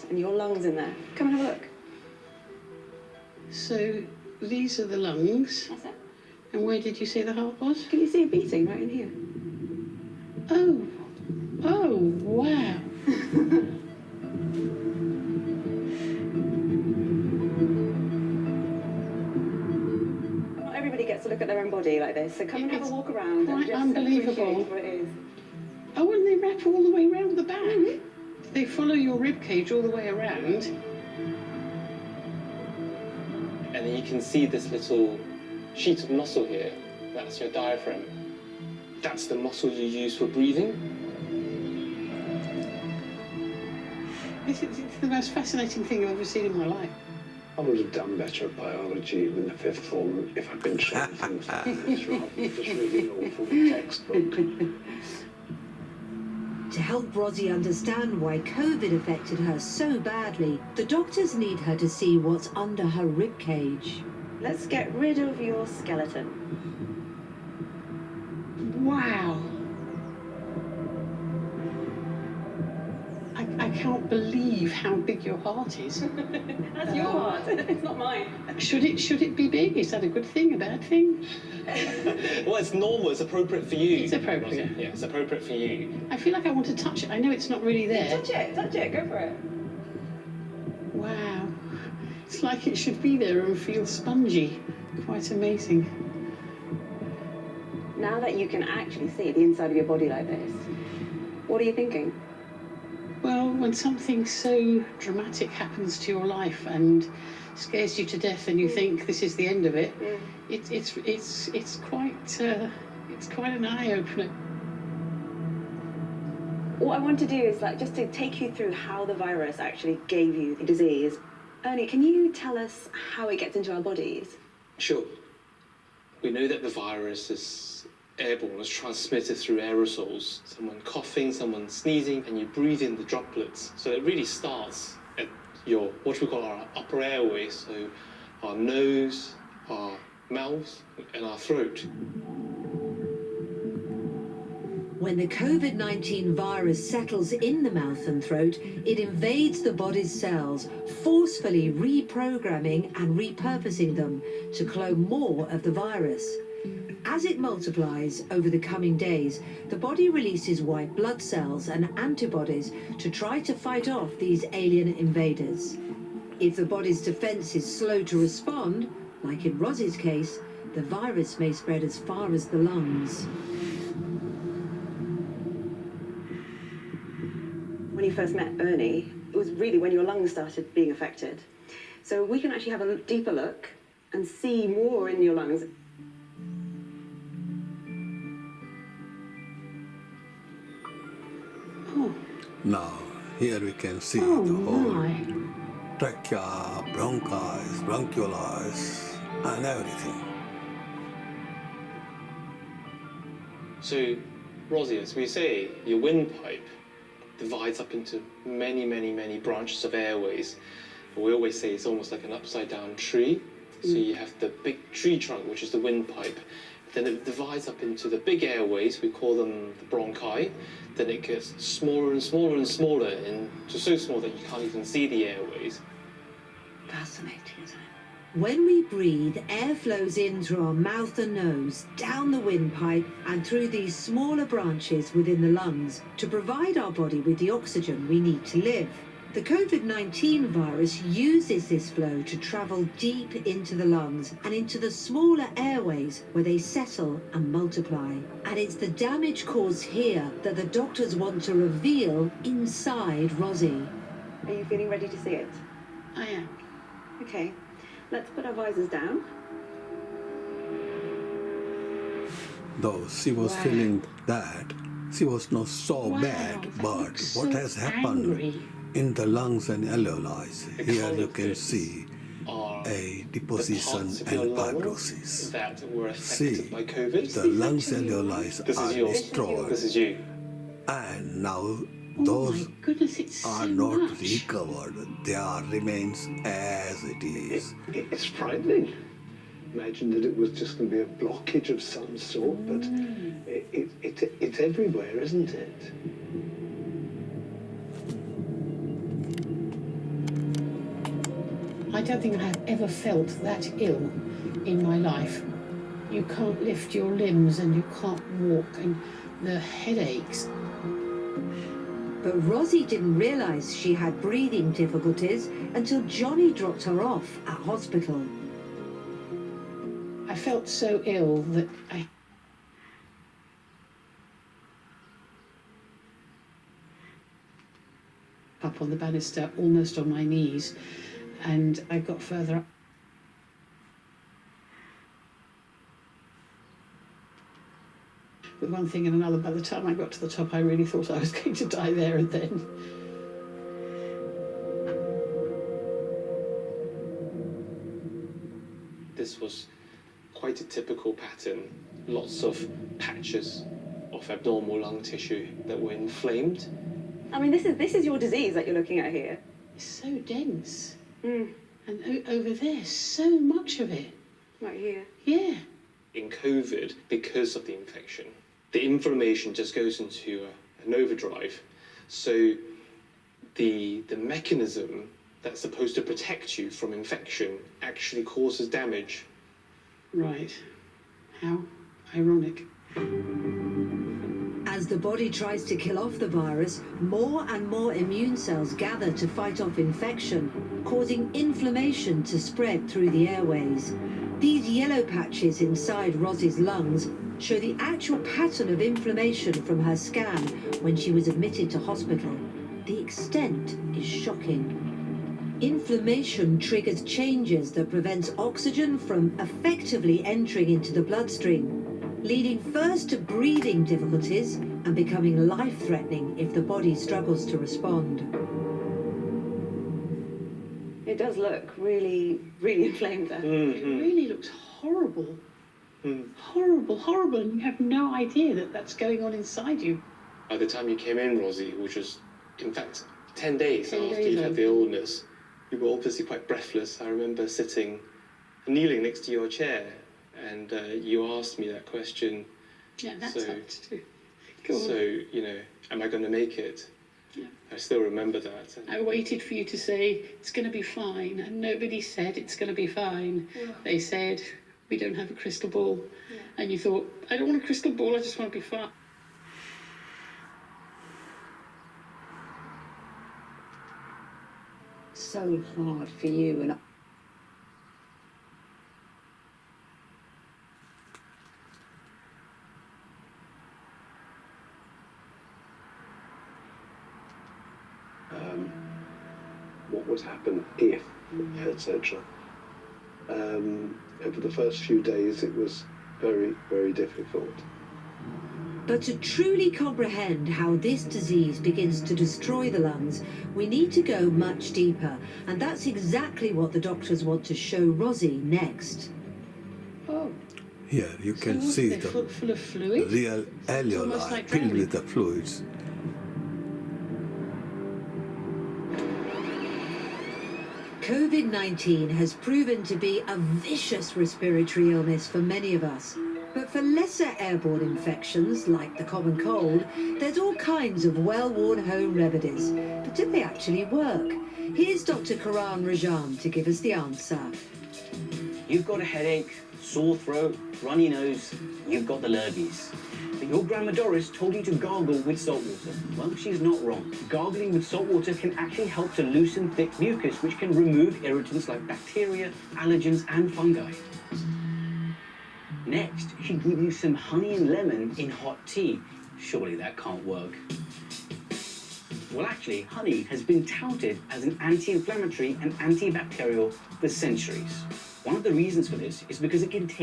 and your lungs in there. Come and have a look. So these are the lungs. That's it. And where did you say the heart was? Can you see it beating right in here? Oh, wow. Not everybody gets to look at their own body like this, so come and have a walk around and just unbelievable. appreciate what it is. Oh, and they wrap all the way around the back. Mm-hmm. They follow your rib cage all the way around. And then you can see this little sheet of muscle here. That's your diaphragm. That's the muscle you use for breathing. It's the most fascinating thing I've ever seen in my life. I would have done better at biology in the fifth form if I'd been shown things like this rather than just reading all from the textbook. To help Rosie understand why COVID affected her so badly, the doctors need her to see what's under her rib cage. Let's get rid of your skeleton. Wow. I can't believe how big your heart is. That's your heart, it's not mine. Should it be big? Is that a good thing, a bad thing? Well, it's normal. It's appropriate for you. It's appropriate. Yeah, it's appropriate for you. I feel like I want to touch it. I know it's not really there. Touch it, go for it. Wow. It's like it should be there and feel spongy. Quite amazing. Now that you can actually see the inside of your body like this, what are you thinking? Well, when something so dramatic happens to your life and scares you to death, and you think this is the end of it, it's quite an eye opener. What I want to do is just to take you through how the virus actually gave you the disease. Ernie, can you tell us how it gets into our bodies? Sure. We know that the virus is airborne, it's transmitted through aerosols. Someone coughing, someone sneezing, and you breathe in the droplets. So it really starts at what we call our upper airway, so our nose, our mouth, and our throat. When the COVID-19 virus settles in the mouth and throat, it invades the body's cells, forcefully reprogramming and repurposing them to clone more of the virus. As it multiplies over the coming days, the body releases white blood cells and antibodies to try to fight off these alien invaders. If the body's defense is slow to respond, like in Rosie's case, the virus may spread as far as the lungs. When you first met Ernie, it was really when your lungs started being affected. So we can actually have a deeper look and see more in your lungs. Now, here we can see the whole trachea, bronchis, bronchioles, and everything. So, Rosie, as we say, your windpipe divides up into many, many, many branches of airways. We always say it's almost like an upside-down tree. So you have the big tree trunk, which is the windpipe. Then it divides up into the big airways, we call them the bronchi. Then it gets smaller and smaller and smaller, into so small that you can't even see the airways. Fascinating, isn't it? When we breathe, air flows in through our mouth and nose, down the windpipe, and through these smaller branches within the lungs to provide our body with the oxygen we need to live. The COVID-19 virus uses this flow to travel deep into the lungs and into the smaller airways where they settle and multiply. And it's the damage caused here that the doctors want to reveal inside Rosie. Are you feeling ready to see it? I am. Okay, let's put our visors down. Though she was feeling that, she was not so bad, but what has happened in the lungs and alveoli, here you can see a deposition and fibrosis. That were See, affected by COVID. the lungs alveoli are destroyed, This is you. and now Oh those my goodness, it's are so not much. recovered. They are remains as it is. It's frightening. Imagine that it was just going to be a blockage of some sort, but it's everywhere, isn't it? I don't think I've ever felt that ill in my life. You can't lift your limbs and you can't walk, and the headaches. But Rosie didn't realise she had breathing difficulties until Johnny dropped her off at hospital. I felt so ill that I up on the banister, almost on my knees, and I got further up. With one thing and another, by the time I got to the top, I really thought I was going to die there and then. This was quite a typical pattern. Lots of patches of abnormal lung tissue that were inflamed. I mean, this is your disease that you're looking at here. It's so dense. Mm. And over there, so much of it. Right here. Yeah. In COVID, because of the infection, the inflammation just goes into an overdrive. So the mechanism that's supposed to protect you from infection actually causes damage. Right. How ironic. As the body tries to kill off the virus, more and more immune cells gather to fight off infection, causing inflammation to spread through the airways. These yellow patches inside Rosie's lungs show the actual pattern of inflammation from her scan when she was admitted to hospital. The extent is shocking. Inflammation triggers changes that prevents oxygen from effectively entering into the bloodstream, leading first to breathing difficulties and becoming life-threatening if the body struggles to respond. It does look really, really inflamed there. It really looks horrible. Horrible, horrible, and you have no idea that that's going on inside you. By the time you came in, Rosie, which was, in fact, 10 days 10 after days you had the illness, you were obviously quite breathless. I remember kneeling next to your chair, and you asked me that question. Yeah, that's So- up to. Go on. So, you know, am I going to make it? Yeah. I still remember that. I waited for you to say, it's going to be fine, and nobody said it's going to be fine. They said, we don't have a crystal ball. And you thought, I don't want a crystal ball, I just want to be fine. So hard for you, and what would happen if, etc. Over the first few days, it was very, very difficult. But to truly comprehend how this disease begins to destroy the lungs, we need to go much deeper, and that's exactly what the doctors want to show Rosie next. Oh, Here you can so see they're the full of fluid? real almost alveoli like filled drowning. with the fluids. COVID-19 has proven to be a vicious respiratory illness for many of us. But for lesser airborne infections, like the common cold, there's all kinds of well-worn home remedies. But do they actually work? Here's Dr. Karan Rajan to give us the answer. You've got a headache, sore throat, runny nose, you've got the lurgies. But your grandma Doris told you to gargle with salt water. Well, she's not wrong. Gargling with salt water can actually help to loosen thick mucus, which can remove irritants like bacteria, allergens, and fungi. Next, she'd give you some honey and lemon in hot tea. Surely that can't work. Well, actually, honey has been touted as an anti-inflammatory and antibacterial for centuries. One of the reasons for this is because it contains